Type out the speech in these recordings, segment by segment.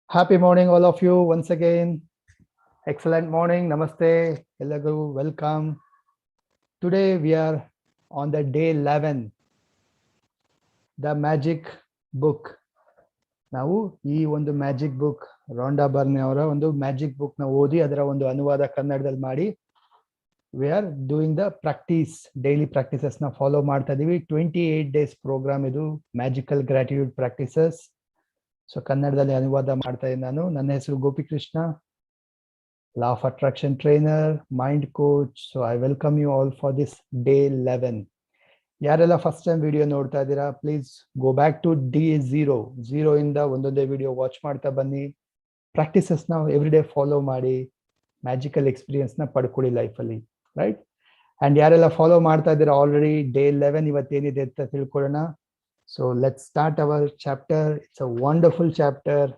Happy morning, all of you, once again. Excellent morning. Namaste. Hello, welcome. Today we are on the day 11, the magic book. ನಾವು ಈ ಒಂದು magic book Ronda Berne ಅವರ ಒಂದು magic book ನ ಓದಿ ಅದರ ಒಂದು ಅನುವಾದ ಕನ್ನಡದಲ್ಲಿ ಮಾಡಿ we are doing the practice daily practices ನ ಫಾಲೋ ಮಾಡ್ತಾ ಇದೀವಿ 28 ಡೇಸ್ ಪ್ರೋಗ್ರಾಮ್ ಇದು ಮ್ಯಾಜಿಕಲ್ ಗ್ರಾಟಿಟ್ಯೂಡ್ ಪ್ರಾಕ್ಟೀಸಸ್. ಸೊ ಕನ್ನಡದಲ್ಲಿ ಅನುವಾದ ಮಾಡ್ತಾ ಇದ್ದೀನಿ ನಾನು. ನನ್ನ ಹೆಸರು Gopikrishna, Law of Attraction trainer, mind coach. So I welcome you all for this day 11. ಯಾರೆಲ್ಲ ಫಸ್ಟ್ ಟೈಮ್ ವಿಡಿಯೋ ನೋಡ್ತಾ ಇದ್ದೀರಾ, please go back to day 0 ಇಂದ ಒಂದೊಂದೇ ವಿಡಿಯೋ ವಾಚ್ ಮಾಡ್ತಾ ಬನ್ನಿ. ಪ್ರಾಕ್ಟೀಸಸ್ ನ ಎವ್ರಿ ಡೇ ಫಾಲೋ ಮಾಡಿ ಮ್ಯಾಜಿಕಲ್ ಎಕ್ಸ್ಪೀರಿಯನ್ಸ್ ನ ಪಡ್ಕೊಳ್ಳಿ ಲೈಫಲ್ಲಿ, ರೈಟ್? ಅಂಡ್ ಯಾರೆಲ್ಲ ಫಾಲೋ ಮಾಡ್ತಾ ಇದ್ದೀರಾ ಆಲ್ರೆಡಿ ಡೇ 11 ಇವತ್ತೇನಿದೆ ಅಂತ ತಿಳ್ಕೊಳ್ಳೋಣ. So let's start hour chapter. It's a wonderful chapter,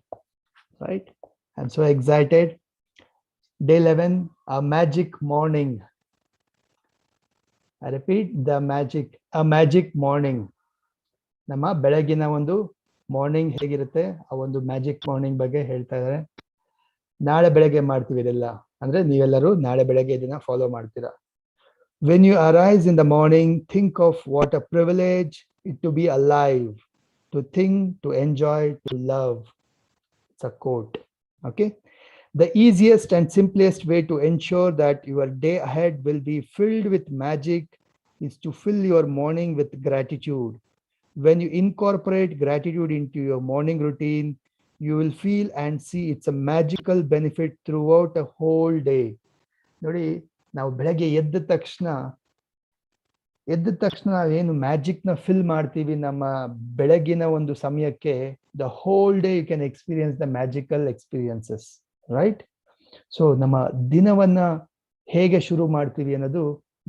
right? I am so excited. Day 11, a magic morning. I repeat, a magic morning. ನಮ್ಮ ಬೆಳಗಿನ ಒಂದು ಮಾರ್ನಿಂಗ್ ಹೇಗಿರುತ್ತೆ, ಆ ಒಂದು ಮ್ಯಾಜಿಕ್ ಮಾರ್ನಿಂಗ್ ಬಗ್ಗೆ ಹೇಳ್ತಾ ಇದ್ದಾರೆ. ನಾಳೆ ಬೆಳಗ್ಗೆ ಮಾಡ್ತೀವಿ ಇದೆಲ್ಲ, ಅಂದ್ರೆ ನೀವೆಲ್ಲರೂ ನಾಳೆ ಬೆಳಗ್ಗೆ ಇದನ್ನ ಫಾಲೋ ಮಾಡ್ತೀರಾ. When you arise in the morning, think of what a privilege it to be alive, to think, to enjoy, to love. It's a quote. Okay. The easiest and simplest way to ensure that your day ahead will be filled with magic is to fill your morning with gratitude. When you incorporate gratitude into your morning routine, you will feel and see it's a magical benefit throughout a whole day. ನೋಡಿ, ನಾವು ಬೆಳಗ್ಗೆ ಎದ್ದ ತಕ್ಷಣ ನಾವೇನು magic ನ fill ಮಾಡ್ತೀವಿ ನಮ್ಮ ಬೆಳಗಿನ ಒಂದು ಸಮಯಕ್ಕೆ. The whole day you can experience the magical experiences, right? So ನಮ್ಮ ದಿನವನ್ನ ಹೇಗೆ ಶುರು ಮಾಡ್ತೀವಿ ಅನ್ನೋದು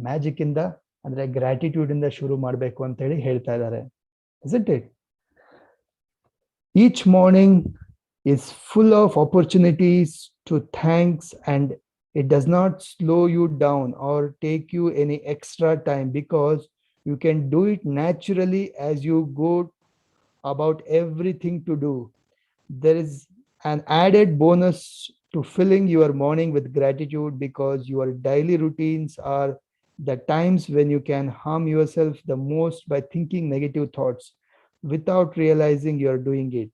ಮ್ಯಾಜಿಕ್ ಇಂದ, ಅಂದ್ರೆ ಗ್ರಾಟಿಟ್ಯೂಡ್ ಇಂದ ಶುರು ಮಾಡ್ಬೇಕು ಅಂತ ಹೇಳಿ ಹೇಳ್ತಾ ಇದ್ದಾರೆ. Isn't it? Each morning is full of opportunities to thanks, and it does not slow you down or take you any extra time, because you can do it naturally as you go about everything to do. There is an added bonus to filling your morning with gratitude, because your daily routines are the times when you can harm yourself the most by thinking negative thoughts without realizing you are doing it.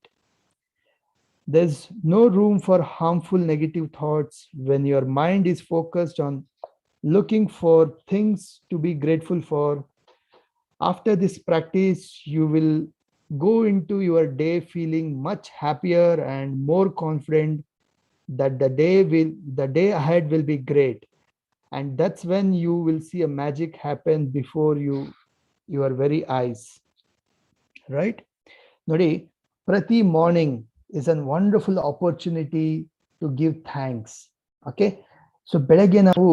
There's no room for harmful negative thoughts when your mind is focused on looking for things to be grateful for. After this practice, you will go into your day feeling much happier and more confident that the day ahead will be great. And that's when you will see a magic happen before your very eyes, right? Nodi, prati morning is a wonderful opportunity to give thanks. Okay, so ಬೆಳಗ್ಗೆ ನಾವು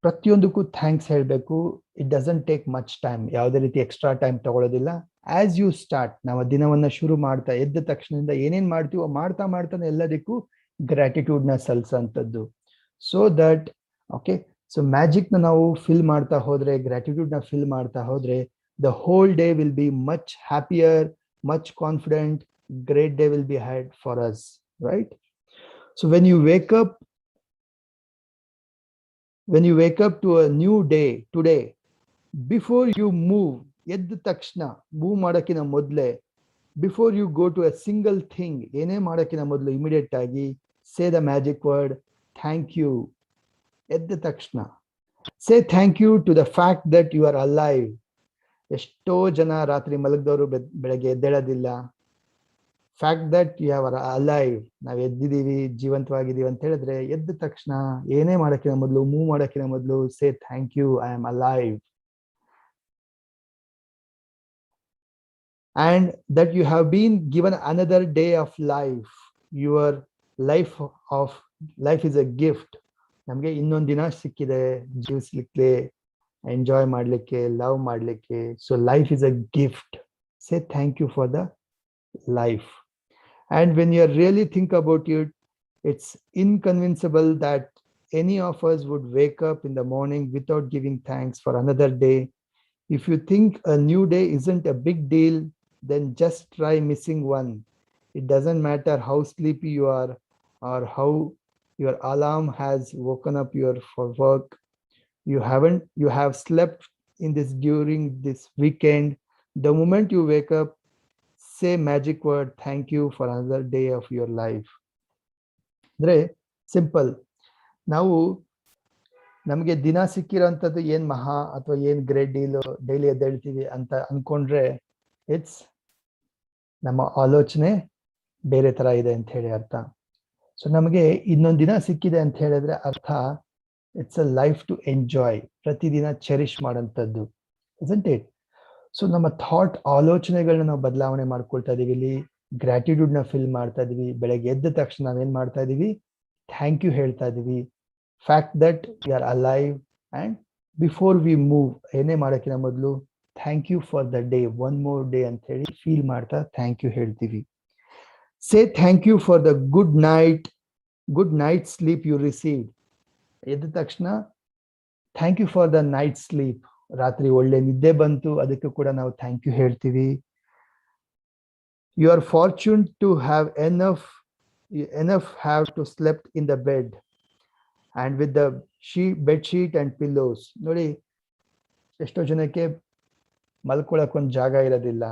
ಪ್ರತಿಯೊಂದಕ್ಕೂ thanks ಹೇಳಬೇಕು. It doesn't take much time, ಯಾವುದೇ ರೀತಿ extra time ತಗೊಳ್ಳೋದಿಲ್ಲ. As you start, ನಾವು ದಿನವನ್ನ ಶುರು ಮಾಡ್ತಾ ಎದ್ದ ತಕ್ಷಣದಿಂದ ಏನೇನ್ ಮಾಡ್ತೀವೋ ಮಾಡ್ತಾನೆ ಎಲ್ಲದಕ್ಕೂ ಗ್ರಾಟಿಟ್ಯೂಡ್ ನ ಸಲ್ಲಿಸಂತದ್ದು. So that okay, so magic ನ ನಾವು ಫಿಲ್ ಮಾಡ್ತಾ ಹೋದ್ರೆ, ಗ್ರಾಟಿಟ್ಯೂಡ್ ನ ಫಿಲ್ ಮಾಡ್ತಾ ಹೋದ್ರೆ, the whole day will be much happier, much confident. Great day will be ahead for us, right? So when you wake up to a new day today, before you move, ಎದ್ದ ತಕ್ಷಣ move ಮಾಡಕ್ಕಿನ ಮೊದಲೇ, before you go to a single thing, ಏನೇ ಮಾಡಕ್ಕಿನ ಮೊದಲು immediate ಆಗಿ say the magic word thank you. ಎದ್ದ ತಕ್ಷಣ say thank you to the fact that you are alive. ಎಷ್ಟೋ ಜನ ರಾತ್ರಿ ಮಲಗಿದವರು ಬೆಳಗ್ಗೆ ಎದ್ದೇಳೋದಿಲ್ಲ. Fact that you are alive, ನಾವು ಎದ್ದಿದ್ದೀವಿ, ಜೀವಂತವಾಗಿದ್ದೀವಿ ಅಂತ ಹೇಳಿದ್ರೆ ಎದ್ದ ತಕ್ಷಣ ಏನೇ ಮಾಡಕ್ಕಿನ ಮೊದಲು, ಮೂವ್ ಮಾಡಕ್ಕಿನ ಮೊದಲು say thank you, I am alive. And that you have been given another day of life. Your life is a gift. ನಮ್ಗೆ ಇನ್ನೊಂದು ದಿನ ಸಿಕ್ಕಿದೆ ಜೀವಿಸ್ಲಿಕ್ಕೆ, ಎಂಜಾಯ್ ಮಾಡ್ಲಿಕ್ಕೆ, ಲವ್ ಮಾಡ್ಲಿಕ್ಕೆ. So life is a gift. Say thank you for the life. And when you really think about it, it's inconceivable that any of us would wake up in the morning without giving thanks for another day. If you think a new day isn't a big deal, then just try missing one. It doesn't matter how sleepy you are or how your alarm has woken up you for work. You have slept in this during this weekend. The moment you wake up, say magic word, thank you for another day of your life. ಅಂದ್ರೆ simple. ನಾವು ನಮಗೆ ದಿನ ಸಿಕ್ಕಿರೋಂಥದ್ದು ಏನ್ ಮಹಾ ಅಥವಾ ಏನ್ great deal daily ಎದ್ದೇಳ್ತೀವಿ ಅಂತ ಅನ್ಕೊಂಡ್ರೆ ಇಟ್ಸ್ ನಮ್ಮ ಆಲೋಚನೆ ಬೇರೆ ತರ ಇದೆ ಅಂತ ಹೇಳಿ ಅರ್ಥ. ಸೊ ನಮಗೆ ಇನ್ನೊಂದು ದಿನ ಸಿಕ್ಕಿದೆ ಅಂತ ಹೇಳಿದ್ರೆ ಅರ್ಥ it's a life to enjoy, ಪ್ರತಿದಿನ ಚೆರಿಶ್ ಮಾಡೋಂಥದ್ದು, isn't it? ಸೊ ನಮ್ಮ ಥಾಟ್ ಆಲೋಚನೆಗಳನ್ನ ನಾವು ಬದಲಾವಣೆ ಮಾಡ್ಕೊಳ್ತಾ ಇದೀವಿ, ಇಲ್ಲಿ ಗ್ರಾಟಿಟ್ಯೂಡ್ ನ ಫಿಲ್ ಮಾಡ್ತಾ ಇದೀವಿ. ಬೆಳಗ್ಗೆ ಎದ್ದ ತಕ್ಷಣ ನಾವೇನ್ ಮಾಡ್ತಾ ಇದೀವಿ, ಥ್ಯಾಂಕ್ ಯು ಹೇಳ್ತಾ ಇದೀವಿ. Fact that we are alive and before we move, ಏನೇ ಮಾಡೋಕ್ಕಿಂತ ಮೊದಲು thank you for the day, one more day ಅಂತ ಹೇಳಿ ಫೀಲ್ ಮಾಡ್ತಾ ಥ್ಯಾಂಕ್ ಯು ಹೇಳ್ತೀವಿ. Say thank you for the good night sleep you receive. ಎದ್ದ ತಕ್ಷಣ thank you for the night sleep, ರಾತ್ರಿ ಒಳ್ಳೆ ನಿದ್ದೆ ಬಂತು, ಅದಕ್ಕೆ ಕೂಡ ನಾವು ಥ್ಯಾಂಕ್ ಯು ಹೇಳ್ತೀವಿ. You are fortune to have enough have to slept in the bed and with the bed sheet and pillows. ನೋಡಿ, ಎಷ್ಟೋ ಜನಕ್ಕೆ ಮಲ್ಕೊಳಕ್ ಒಂದು ಜಾಗ ಇರೋದಿಲ್ಲ,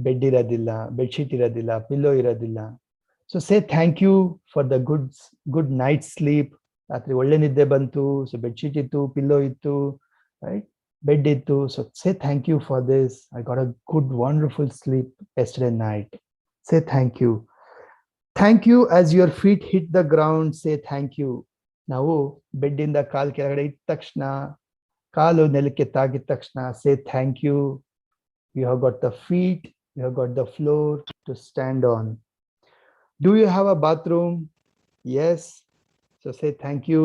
ಬೆಡ್ ಇರೋದಿಲ್ಲ, ಬೆಡ್ಶೀಟ್ ಇರೋದಿಲ್ಲ, ಪಿಲ್ಲೋ ಇರೋದಿಲ್ಲ. So say thank you for the good night sleep. ರಾತ್ರಿ ಒಳ್ಳೆ ನಿದ್ದೆ ಬಂತು, ಸೊ ಬೆಡ್ಶೀಟ್ ಇತ್ತು, ಪಿಲ್ಲೋ ಇತ್ತು, right, bed ittu. So say thank you for this. I got a good, wonderful sleep yesterday night. Say thank you. Thank you as your feet hit the ground. Say thank you. ನಾವು bed ಇಂದ ಕಾಲ್ ಕೆಳಗಡೆ ಇಟ್ಟ ತಕ್ಷಣ, ಕಾಲು ನೆಲಕ್ಕೆ ತಾಗಿದ ತಕ್ಷಣ, say thank you. You have got the feet, you have got the floor to stand on. Do you have a bathroom? Yes. So say thank you.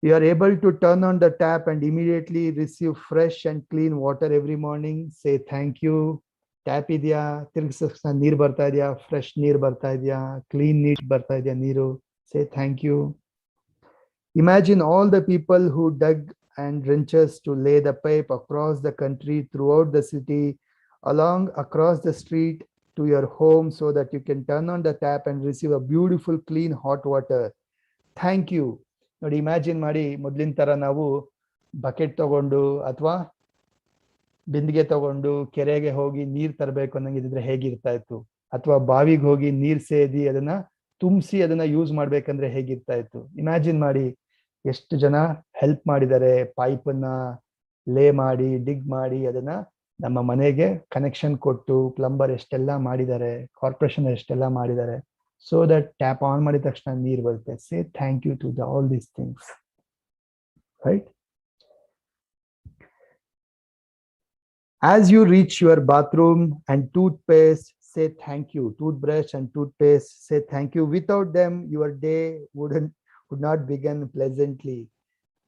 You are able to turn on the tap and immediately receive fresh and clean water every morning. Say thank you. Tap idya, tirgisaksana neer barta idya, fresh neer barta idya, clean neat barta idya neeru. Say thank you. Imagine all the people who dug and wrenches to lay the pipe across the country, throughout the city, along across the street to your home, so that you can turn on the tap and receive a beautiful clean hot water. Thank you. ನೋಡಿ, imagine ಮಾಡಿ, ಮೊದ್ಲಿನ ತರ ನಾವು bucket ತಗೊಂಡು ಅಥವಾ ಬಿಂದಿಗೆ ತಗೊಂಡು ಕೆರೆಗೆ ಹೋಗಿ ನೀರ್ ತರಬೇಕು ಅನ್ನಂಗಿದ್ರೆ ಹೇಗಿರ್ತಾ ಇತ್ತು, ಅಥವಾ ಬಾವಿಗೆ ಹೋಗಿ ನೀರ್ ಸೇದಿ ಅದನ್ನ ತುಂಬಿಸಿ ಅದನ್ನ ಯೂಸ್ ಮಾಡ್ಬೇಕಂದ್ರೆ ಹೇಗಿರ್ತಾ ಇತ್ತು. ಇಮ್ಯಾಜಿನ್ ಮಾಡಿ, ಎಷ್ಟು ಜನ ಹೆಲ್ಪ್ ಮಾಡಿದ್ದಾರೆ, ಪೈಪನ್ನ ಲೇ ಮಾಡಿ, ಡಿಗ್ ಮಾಡಿ, ಅದನ್ನ ನಮ್ಮ ಮನೆಗೆ ಕನೆಕ್ಷನ್ ಕೊಟ್ಟು, ಪ್ಲಂಬರ್ ಎಷ್ಟೆಲ್ಲ ಮಾಡಿದ್ದಾರೆ, ಕಾರ್ಪೊರೇಷನ್ ಎಷ್ಟೆಲ್ಲ ಮಾಡಿದ್ದಾರೆ, so that tap on ಮಾಡಿದ ತಕ್ಷಣ ನೀರು ಬರುತ್ತೆ. Say thank you to all these things, right? As you reach your bathroom and toothpaste, say thank you. Toothbrush and toothpaste, say thank you. Without them, your day would not begin pleasantly.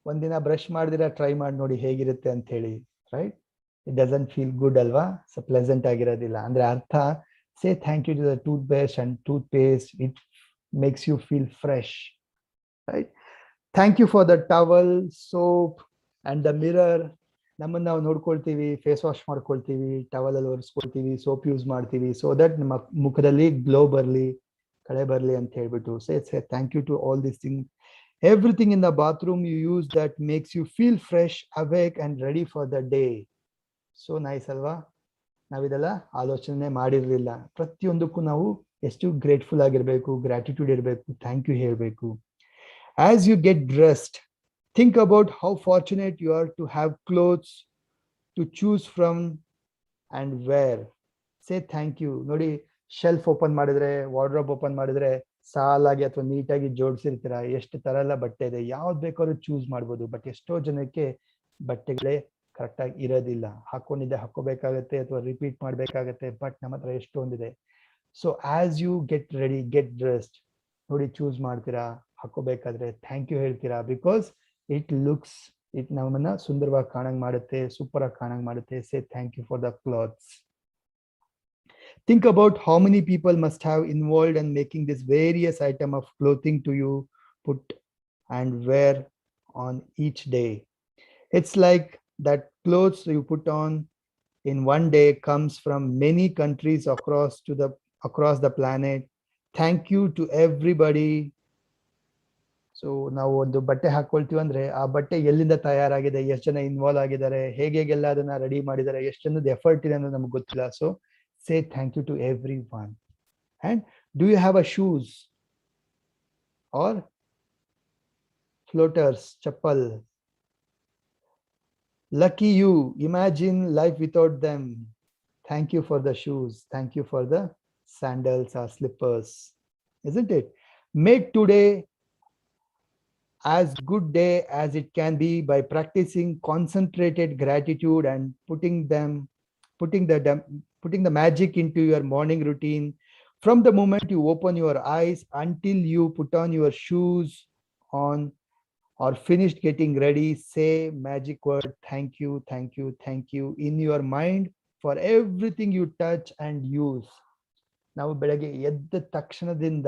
ಒಂದಿನ brush ಮಾಡಿದಿರ, try ಮಾಡಿ ನೋಡಿ ಹೇಗಿರುತ್ತೆ ಅಂತ ಹೇಳಿ, right? It doesn't feel good ಅಲ್ವಾ? So pleasant ಆಗಿರೋದಿಲ್ಲ. ಅಂದ್ರೆ ಅರ್ಥ, say thank you to the toothbrush and toothpaste. It makes you feel fresh, right? Thank you for the towel, soap and the mirror. ನಮ್ಮನ್ನ ನಾವು ನೋಡ್ಕೊಳ್ತೀವಿ, ಫೇಸ್ ವಾಶ್ ಮಾಡ್ಕೊಳ್ತೀವಿ, towel ಅಲ್ಲಿ ಒರೆಸ್ಕೊಳ್ತೀವಿ, soap use ಮಾಡ್ತೀವಿ, so that ನಮ್ಮ ಮುಖದಲ್ಲಿ ಗ್ಲೋ ಬರ್ಲಿ, ಕಳೆ ಬರ್ಲಿ ಅಂತ ಹೇಳ್ಬಿಟ್ಟು. say thank you to all these things. Everything in the bathroom you use that makes you feel fresh, awake and ready for the day. So nice ಅಲ್ವಾ? ನಾವಿದೆಲ್ಲ ಆಲೋಚನೆ ಮಾಡಿರ್ಲಿಲ್ಲ. ಪ್ರತಿಯೊಂದಕ್ಕೂ ನಾವು ಎಷ್ಟು ಗ್ರೇಟ್ಫುಲ್ ಆಗಿರ್ಬೇಕು, ಗ್ರಾಟಿಟ್ಯೂಡ್ ಇರಬೇಕು, ಥ್ಯಾಂಕ್ ಯು ಹೇಳ್ಬೇಕು. As you get dressed, think about how fortunate you are to have clothes to choose from and wear. Say thank you. ನೋಡಿ, shelf open ಮಾಡಿದ್ರೆ, ವಾರ್ಡ್ರೋಬ್ ಓಪನ್ ಮಾಡಿದ್ರೆ, ಸಾಲಾಗಿ ಅಥವಾ ನೀಟಾಗಿ ಜೋಡಿಸಿರ್ತೀರ, ಎಷ್ಟು ತರ ಎಲ್ಲ ಬಟ್ಟೆ ಇದೆ, ಯಾವ್ದು ಬೇಕಾದ್ರೂ ಚೂಸ್ ಮಾಡ್ಬೋದು. ಬಟ್ ಎಷ್ಟೋ ಜನಕ್ಕೆ ಬಟ್ಟೆಗಳೇ ಕರೆಕ್ಟ್ ಆಗಿ ಇರೋದಿಲ್ಲ, ಹಾಕೊಂಡಿದ್ದೆ ಹಾಕೋಬೇಕಾಗತ್ತೆ ಅಥವಾ ರಿಪೀಟ್ ಮಾಡ್ಬೇಕಾಗತ್ತೆ. ಬಟ್ ನಮ್ಮ ಹತ್ರ ಎಷ್ಟೊಂದಿದೆ. So as you get ready, get dressed, ನೋಡಿ ಚೂಸ್ ಮಾಡ್ತೀರಾ, ಹಾಕೋಬೇಕಾದ್ರೆ ಥ್ಯಾಂಕ್ ಯು ಹೇಳ್ತೀರಾ, ಬಿಕಾಸ್ ಇಟ್ ನಮ್ಮನ್ನ ಸುಂದರವಾಗಿ ಕಾಣಂಗ್ ಮಾಡುತ್ತೆ, ಸೂಪರ್ ಆಗಿ ಕಾಣಂಗ್ ಮಾಡುತ್ತೆ. Say thank you for the clothes. Think about how many people must have involved in making this various item of clothing to you put and wear on each day. It's like that clothes you put on in one day comes from many countries across the planet. Thank you to everybody. So ನಾವು ಒಂದು ಬಟ್ಟೆ ಹಾಕೊಳ್ತೀವಿ ಅಂದ್ರೆ ಆ ಬಟ್ಟೆ ಎಲ್ಲಿಂದ ತಯಾರಾಗಿದೆ, ಎಷ್ಟು ಜನ involve ಆಗಿದ್ದಾರೆ, ಹೇಗೆಲ್ಲ ಅದನ್ನ ರೆಡಿ ಮಾಡಿದ್ದಾರೆ, ಎಷ್ಟು ಜನದ ಎಫರ್ಟ್ ಇದೆ ಅನ್ನೋದು ನಮ್ಗೆ ಗೊತ್ತಿಲ್ಲ. So say thank you to everyone. And do you have a shoes or floaters, chappal? Lucky you, imagine life without them. Thank you for the shoes. Thank you for the sandals or slippers. Isn't it? Make today as good day as it can be by practicing concentrated gratitude and putting the magic into your morning routine. From the moment you open your eyes until you put on your shoes on or finished getting ready, say magic word thank you, thank you, thank you in your mind for everything you touch and use. ನಾವು ಬೆಳಗ್ಗೆ ಎದ್ದ ತಕ್ಷಣದಿಂದ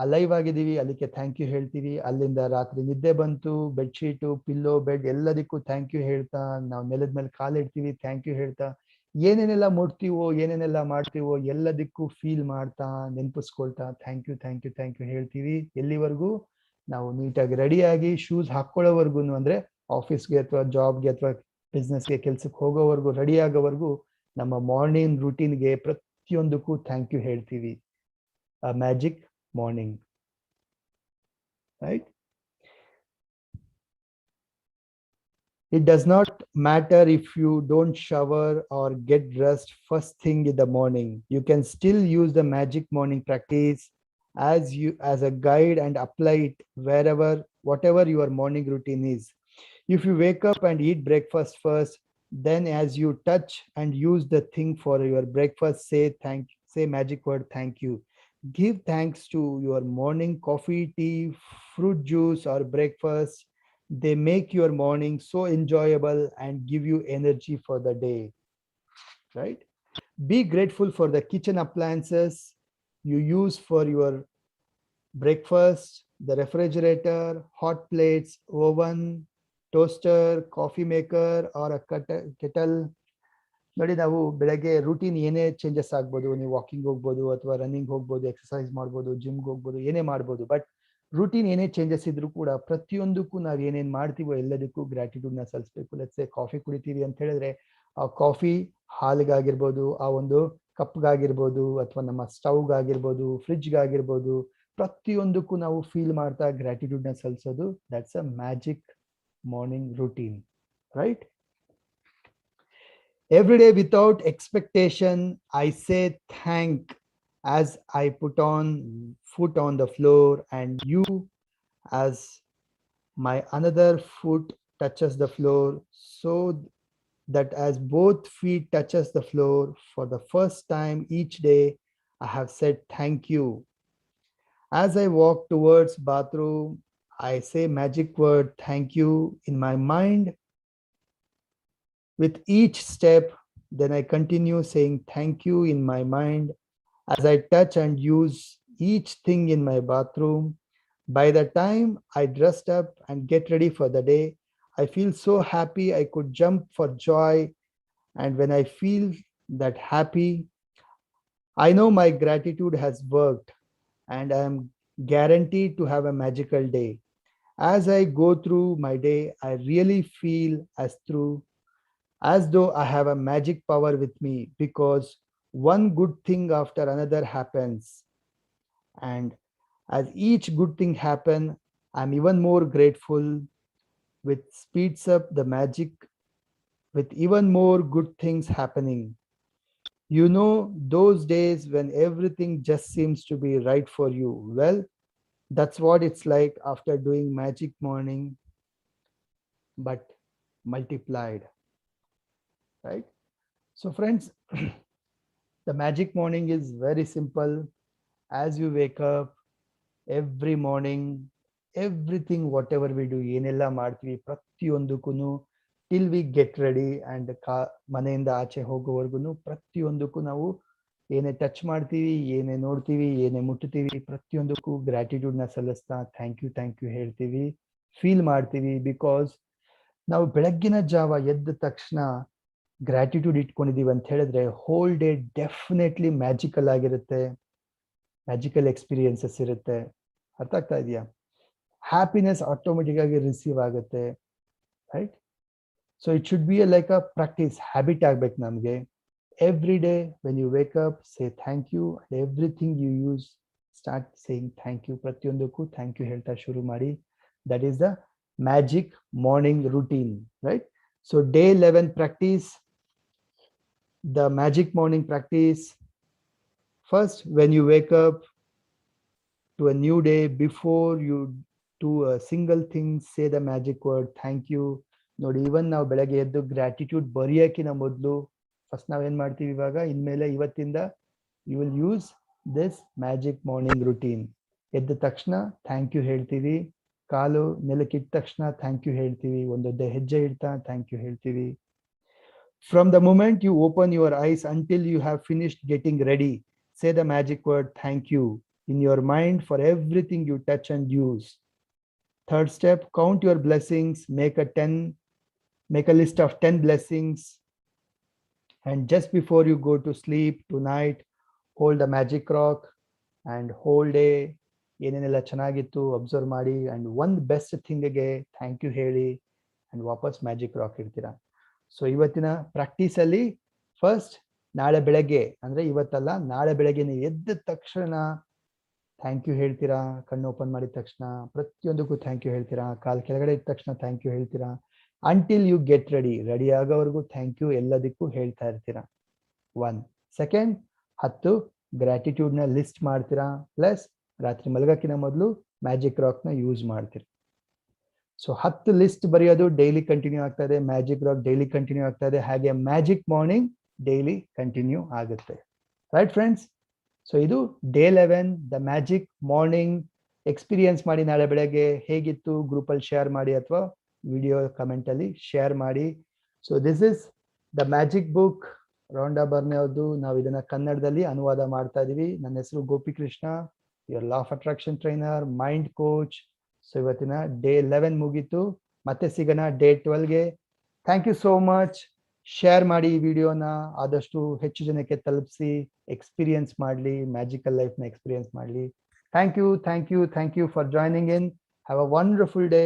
alive ಆಗಿದ್ದೀವಿ, ಅದಕ್ಕೆ thank you ಹೇಳ್ತೀವಿ. ಅಲ್ಲಿಂದ ರಾತ್ರಿ ನಿದ್ದೆ ಬಂತು, ಬೆಡ್ಶೀಟು, ಪಿಲ್ಲೋ, ಬೆಡ್ ಎಲ್ಲದಕ್ಕೂ ಥ್ಯಾಂಕ್ ಯು ಹೇಳ್ತಾ, ನಾವು ನೆಲದ ಮೇಲೆ ಕಾಲಿಡ್ತೀವಿ ಥ್ಯಾಂಕ್ ಯು ಹೇಳ್ತಾ, ಏನೇನೆಲ್ಲ ಮುಟ್ತೀವೋ ಏನೇನೆಲ್ಲ ಮಾಡ್ತೀವೋ ಎಲ್ಲದಕ್ಕೂ ಫೀಲ್ ಮಾಡ್ತಾ ನೆನಪಿಸ್ಕೊಳ್ತಾ thank you thank you thank you ಹೇಳ್ತೀವಿ. ಎಲ್ಲಿವರೆಗೂ? ನಾವು ನೀಟಾಗಿ ರೆಡಿಯಾಗಿ ಶೂಸ್ ಹಾಕೊಳ್ಳೋವರೆಗೂ, ಅಂದ್ರೆ ಆಫೀಸ್ಗೆ ಅಥವಾ ಜಾಬ್ಗೆ ಅಥವಾ ಬಿಸ್ನೆಸ್ಗೆ ಕೆಲ್ಸಕ್ಕೆ ಹೋಗೋವರೆಗೂ, ರೆಡಿ ಆಗೋವರೆಗೂ ನಮ್ಮ ಮಾರ್ನಿಂಗ್ ರೂಟೀನ್ಗೆ ಪ್ರತಿಯೊಂದಕ್ಕೂ ಥ್ಯಾಂಕ್ ಯು ಹೇಳ್ತೀವಿ. a magic morning, right? It does not matter if you don't shower or get dressed first thing in the morning. You can still use the magic morning practice as a guide and apply it whatever your morning routine is. If you wake up and eat breakfast first, then as you touch and use the thing for your breakfast, say magic word thank you. Give thanks to your morning coffee, tea, fruit juice or breakfast. They make your morning so enjoyable and give you energy for the day, right? Be grateful for the kitchen appliances you use for your breakfast, the refrigerator, hot plates, oven, toaster, coffee maker or a kettle. ನೋಡಿ, ನಾವು ಬೆಳಗ್ಗೆ routine ಏನೇ changes ಆಗ್ಬೋದು, ನೀವು walking ಹೋಗ್ಬೋದು ಅಥವಾ running ಹೋಗ್ಬೋದು, exercise ಮಾಡ್ಬೋದು, ಜಿಮ್ಗೆ ಹೋಗ್ಬೋದು, ಏನೇ ಮಾಡ್ಬೋದು. ಬಟ್ ರೂಟೀನ್ ಏನೇ ಚೇಂಜಸ್ ಇದ್ರೂ ಕೂಡ ಪ್ರತಿಯೊಂದಕ್ಕೂ ನಾವು ಏನೇನು ಮಾಡ್ತೀವೋ ಎಲ್ಲದಕ್ಕೂ ಗ್ರಾಟಿಟ್ಯೂಡ್ನ ಸಲ್ಲಿಸಬೇಕು. ಲೆಟ್ಸ್ ಸೇ ಕಾಫಿ ಕುಡಿತೀವಿ ಅಂತ ಹೇಳಿದ್ರೆ ಆ ಕಾಫಿ ಹಾಲಿಗಾಗಿರ್ಬೋದು, ಆ ಒಂದು ಕಪ್ಗಾಗಿರ್ಬೋದು, ಅಥವಾ ನಮ್ಮ ಸ್ಟವ್ಗಾಗಿರ್ಬೋದು, ಫ್ರಿಜ್ಗಾಗಿರ್ಬೋದು, ಪ್ರತಿಯೊಂದಕ್ಕೂ ನಾವು ಫೀಲ್ ಮಾಡ್ತಾ ಗ್ರಾಟಿಟ್ಯೂಡ್ನ ಸಲ್ಲಿಸೋದು. That's a magic morning routine, right? Every day without expectation, I say thank as I put on foot on the floor and you as my another foot touches the floor, so that as both feet touches the floor for the first time each day, I have said thank you. As I walk towards bathroom, I say magic word thank you in my mind. With each step, then I continue saying thank you in my mind as I touch and use each thing in my bathroom. By the time I dressed up and get ready for the day, I feel so happy I could jump for joy. And when I feel that happy, I know my gratitude has worked and I am guaranteed to have a magical day. As I go through my day, I really feel as though I have a magic power with me, because one good thing after another happens. And as each good thing happens, I'm even more grateful, which speeds up the magic with even more good things happening. You know, those days when everything just seems to be right for you. Well, that's what it's like after doing magic morning, but multiplied. Right? So friends, the magic morning is very simple. As you wake up every morning, everything whatever we do, ಏನೆಲ್ಲ ಮಾಡ್ತೀವಿ ಪ್ರತಿಯೊಂದಕ್ಕೂ till we get ready and ಮನೆಯಿಂದ ಆಚೆ ಹೋಗೋವರೆಗೂ ಪ್ರತಿಯೊಂದಕ್ಕೂ ನಾವು ಏನೇ touch ಮಾಡ್ತೀವಿ, ಏನೇ ನೋಡ್ತೀವಿ, ಏನೇ ಮುಟ್ತೀವಿ, ಪ್ರತಿಯೊಂದಕ್ಕೂ ಗ್ರಾಟಿಟ್ಯೂಡ್ನ ಸಲ್ಲಿಸ್ತಾ ಥ್ಯಾಂಕ್ ಯು ಹೇಳ್ತೀವಿ, ಫೀಲ್ ಮಾಡ್ತೀವಿ. ಬಿಕಾಸ್ ನಾವು ಬೆಳಗ್ಗಿನ ಜಾವ ಎದ್ದ ತಕ್ಷಣ ಗ್ರಾಟಿಟ್ಯೂಡ್ ಇಟ್ಕೊಂಡಿದೀವಿ ಅಂತ ಹೇಳಿದ್ರೆ ಹೋಲ್ ಡೇ ಡೆಫಿನೆಟ್ಲಿ ಮ್ಯಾಜಿಕಲ್ ಆಗಿರುತ್ತೆ, ಮ್ಯಾಜಿಕಲ್ ಎಕ್ಸ್ಪೀರಿಯನ್ಸಸ್ ಇರುತ್ತೆ. ಅರ್ಥ ಆಗ್ತಾ ಇದೆಯಾ? ಹ್ಯಾಪಿನೆಸ್ ಆಟೋಮೆಟಿಕ್ ಆಗಿ ರಿಸೀವ್ ಆಗುತ್ತೆ, right? So it should be like a practice, habit ಆಗ್ಬೇಕು ನಮಗೆ. Every day when you wake up say thank you, and everything you use start saying thank you. ಪ್ರತಿಯೊಂದಕ್ಕೂ thank you ಹೇಳ್ತಾ ಶುರು ಮಾಡಿ. That is the magic morning routine, right? So day 11 practice the magic morning practice. First, when you wake up to a new day, before you do a single thing, say the magic word thank you. ನೋಡಿ, ಇವನ್ ನಾವು ಬೆಳಗ್ಗೆ ಎದ್ದು gratitude ಬರೆಯೋಕ್ಕಿಂತ ಮೊದಲು first ನಾವೇನ್ ಮಾಡ್ತೀವಿ, ಇವಾಗ ಇನ್ಮೇಲೆ ಇವತ್ತಿಂದ you will use this magic morning routine. ಎದ್ದ ತಕ್ಷಣ ಥ್ಯಾಂಕ್ ಯು ಹೇಳ್ತೀವಿ, ಕಾಲು ನೆಲಕ್ಕಿಟ್ಟ ತಕ್ಷಣ ಥ್ಯಾಂಕ್ ಯು ಹೇಳ್ತೀವಿ, ಒಂದೊಂದು ಹೆಜ್ಜೆ ಇಡ್ತಾ ಥ್ಯಾಂಕ್ ಯು ಹೇಳ್ತೀವಿ. From the moment you open your eyes until you have finished getting ready, say the magic word thank you in your mind for everything you touch and use. Third step, count your blessings, make a list of 10 blessings, and just before you go to sleep tonight, hold the magic rock and whole day ಏನೇನೆಲ್ಲ ಚೆನ್ನಾಗಿತ್ತು observe ಮಾಡಿ, and ಒಂದು best ಥಿಂಗ್ಗೆ thank you ಹೇಳಿ and ವಾಪಸ್ magic rock ಇಡ್ತೀರಾ. So ಇವತ್ತಿನ practice ಅಲ್ಲಿ first ನಾಳೆ ಬೆಳಗ್ಗೆ, ಅಂದ್ರೆ ಇವತ್ತಲ್ಲ ನಾಳೆ ಬೆಳಗ್ಗೆ ನೀವು ಎದ್ದ ತಕ್ಷಣ ಥ್ಯಾಂಕ್ ಯು ಹೇಳ್ತೀರಾ, ಕಣ್ಣು ಓಪನ್ ಮಾಡಿದ ತಕ್ಷಣ ಪ್ರತಿಯೊಂದಕ್ಕೂ ಥ್ಯಾಂಕ್ ಯು ಹೇಳ್ತೀರಾ, ಕಾಲ್ ಕೆಳಗಡೆ ಇದ್ದ ತಕ್ಷಣ ಥ್ಯಾಂಕ್ ಯು ಹೇಳ್ತೀರಾ, ಅಂಟಿಲ್ ಯು ಗೆಟ್ ರೆಡಿ ಆಗೋವರೆಗೂ ಥ್ಯಾಂಕ್ ಯು ಎಲ್ಲದಕ್ಕೂ ಹೇಳ್ತಾ ಇರ್ತೀರಾ. 1 ಸೆಕೆಂಡ್ 10 ಗ್ರಾಟಿಟ್ಯೂಡ್ ನ ಲಿಸ್ಟ್ ಮಾಡ್ತೀರಾ, ಪ್ಲಸ್ ರಾತ್ರಿ ಮಲಗಕ್ಕಿಂತ ಮೊದಲು ಮ್ಯಾಜಿಕ್ ರಾಕ್ ನ ಯೂಸ್ ಮಾಡ್ತೀರಾ. ಸೊ 10 ಲಿಸ್ಟ್ ಬರೆಯೋದು ಡೈಲಿ ಕಂಟಿನ್ಯೂ ಆಗ್ತಾ ಇದೆ, ಮ್ಯಾಜಿಕ್ ರಾಕ್ ಡೈಲಿ ಕಂಟಿನ್ಯೂ ಆಗ್ತಾ ಇದೆ, ಹಾಗೆ ಮ್ಯಾಜಿಕ್ ಮಾರ್ನಿಂಗ್ ಡೈಲಿ ಕಂಟಿನ್ಯೂ ಆಗುತ್ತೆ, ರೈಟ್ ಫ್ರೆಂಡ್ಸ್? ಸೊ ಇದು day 11 the magic morning. Experience ಮಾಡಿ ನಾಳೆ ಬೆಳಗ್ಗೆ ಹೇಗಿತ್ತು ಗ್ರೂಪಲ್ಲಿ ಶೇರ್ ಮಾಡಿ, ಅಥವಾ ವಿಡಿಯೋ ಕಮೆಂಟ್ ಅಲ್ಲಿ ಶೇರ್ ಮಾಡಿ. So this is the magic book, Rhonda Byrne ಅವ್ರದ್ದು. ನಾವು ಇದನ್ನ ಕನ್ನಡದಲ್ಲಿ ಅನುವಾದ ಮಾಡ್ತಾ ಇದೀವಿ. ನನ್ನ ಹೆಸರು Gopikrishna, your law of attraction trainer, mind coach. So ಇವತ್ತಿನ ಡೇ 11 ಮುಗೀತು, ಮತ್ತೆ ಸಿಗೋಣ ಡೇ 12ಗೆ. Thank you so much. Share ಮಾಡಿ ಈ ವಿಡಿಯೋನ, ಆದಷ್ಟು ಹೆಚ್ಚು ಜನಕ್ಕೆ ತಲುಪಿಸಿ, ಎಕ್ಸ್ಪೀರಿಯನ್ಸ್ ಮಾಡಲಿ, ಮ್ಯಾಜಿಕಲ್ ಲೈಫ್ನ ಎಕ್ಸ್ಪೀರಿಯನ್ಸ್ ಮಾಡಲಿ. Thank you for joining in. Have a wonderful day.